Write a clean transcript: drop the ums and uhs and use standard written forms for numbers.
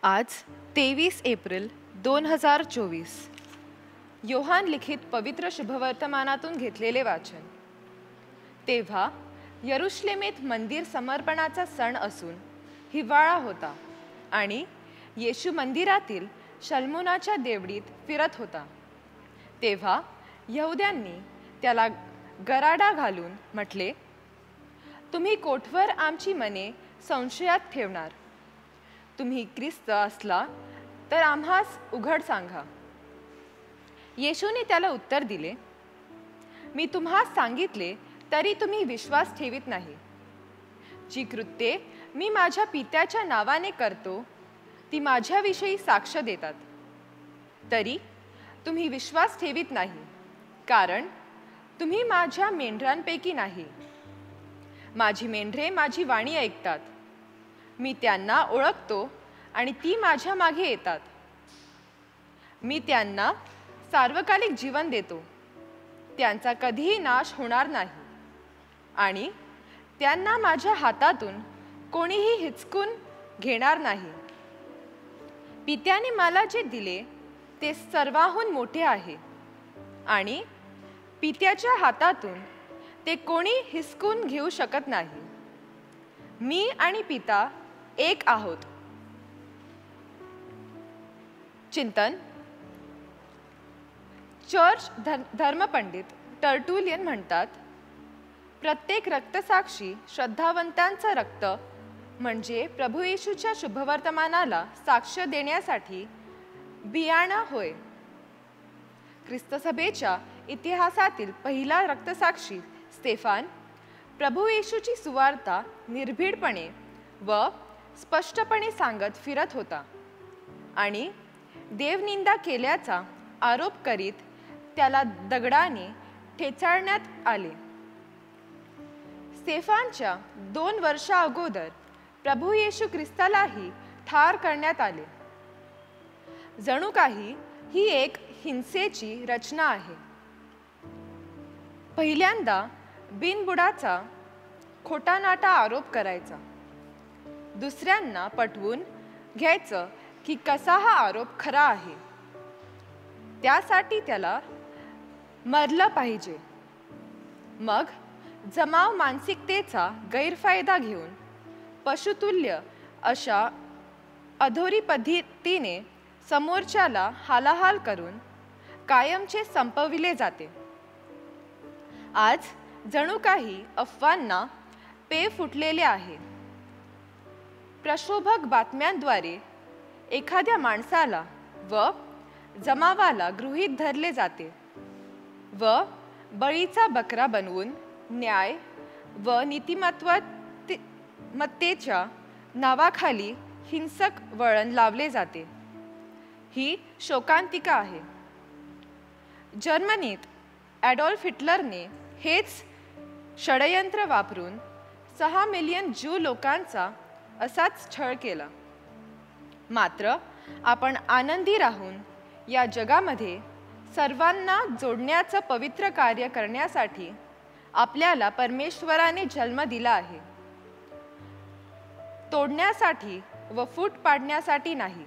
आज 23 एप्रिल 2024 योहान लिखित पवित्र शुभवर्तमानातून घेतलेले वाचन। तेव्हा यरुशलेमेत मंदिर समर्पणाचा सण असून हिवाळा होता आणि येशू मंदिरातील शल्मोनाच्या देवडीत फिरत होता। तेव्हा यहुद्यांनी त्याला गराडा घालून म्हटले, तुम्ही कोठवर आमची मने संशयात ठेवणार? तुम्ही ख्रिस्त असला तर आम्हास उघड सांगा। येशूने त्याला उत्तर दिले, मी तुम्हास सांगितले तरी तुम्ही विश्वास ठेवित नाही। जी कृत्ये मी माझ्या पित्याच्या नावाने करतो ती माझ्याविषयी साक्ष देतात, तरी तुम्ही विश्वास ठेवित नाही, कारण तुम्ही माझ्या मेंढरांपैकी नाही। माझी मेंढरे माझी वाणी ऐकतात, मी त्यांना ओळखतो आणि ती माझ्या मागे येतात। मी त्यांना सार्वकालिक जीवन देतो, त्यांचा कधीही नाश होणार नाही आणि त्यांना माझ्या हातातून कोणीही हिचकून घेणार नाही। पित्याने मला जे दिले ते सर्वाहून मोठे आहे आणि पित्याच्या हातातून ते कोणी हिसकून घेऊ शकत नाही। मी आणि पिता एक आहोत। चिंतन। चर्च धर्मपंडित टर्टुलियन म्हणतात, प्रत्येक रक्तसाक्षी श्रद्धावंतांचा रक्त म्हणजे प्रभू येशूच्या शुभवर्तमानाला साक्ष देण्यासाठी बियाणं होय। ख्रिस्त सभेच्या इतिहासातील पहिला रक्तसाक्षी स्तेफान प्रभू येशूची सुवार्ता निर्भीडपणे व स्पष्टपणे सांगत फिरत होता आणि देवनिंदा केल्याचा आरोप करीत त्याला दगडाने ठेचाळण्यात आले। स्तेफानच्या 2 वर्षा अगोदर प्रभू येशू ख्रिस्तालाही ठार करण्यात आले। जणू काही ही एक हिंसेची रचना आहे। पहिल्यांदा बिनबुडाचा खोटानाटा आरोप करायचा, दुसऱ्यांना पटवून घ्यायचं की कसा हा आरोप खरा आहे, त्यासाठी त्याला मरलं पाहिजे। मग जमाव मानसिकतेचा गैरफायदा घेऊन पशुतुल्य अशा अधोरी पद्धतीने समोरच्याला हालाहाल करून कायमचे संपविले जाते। आज जणू काही अफवांना पे फुटलेले आहे। प्रक्षोभक बातम्यांद्वारे एखाद्या माणसाला व जमावाला गृहीत धरले जाते व बळीचा बकरा बनवून न्याय व नीतिमत्तेच्या नावाखाली हिंसक वळण लावले जाते। ही शोकांतिका आहे। जर्मनीत ॲडॉल्फ हिटलरने हेच षडयंत्र वापरून 6 मिलियन ज्यू लोकांचा असाच छळ केला। मात्र आपण आनंदी राहून या जगामध्ये सर्वांना जोडण्याचं पवित्र कार्य करण्यासाठी आपल्याला परमेश्वराने जन्म दिला आहे, तोडण्यासाठी व फूट पाडण्यासाठी नाही।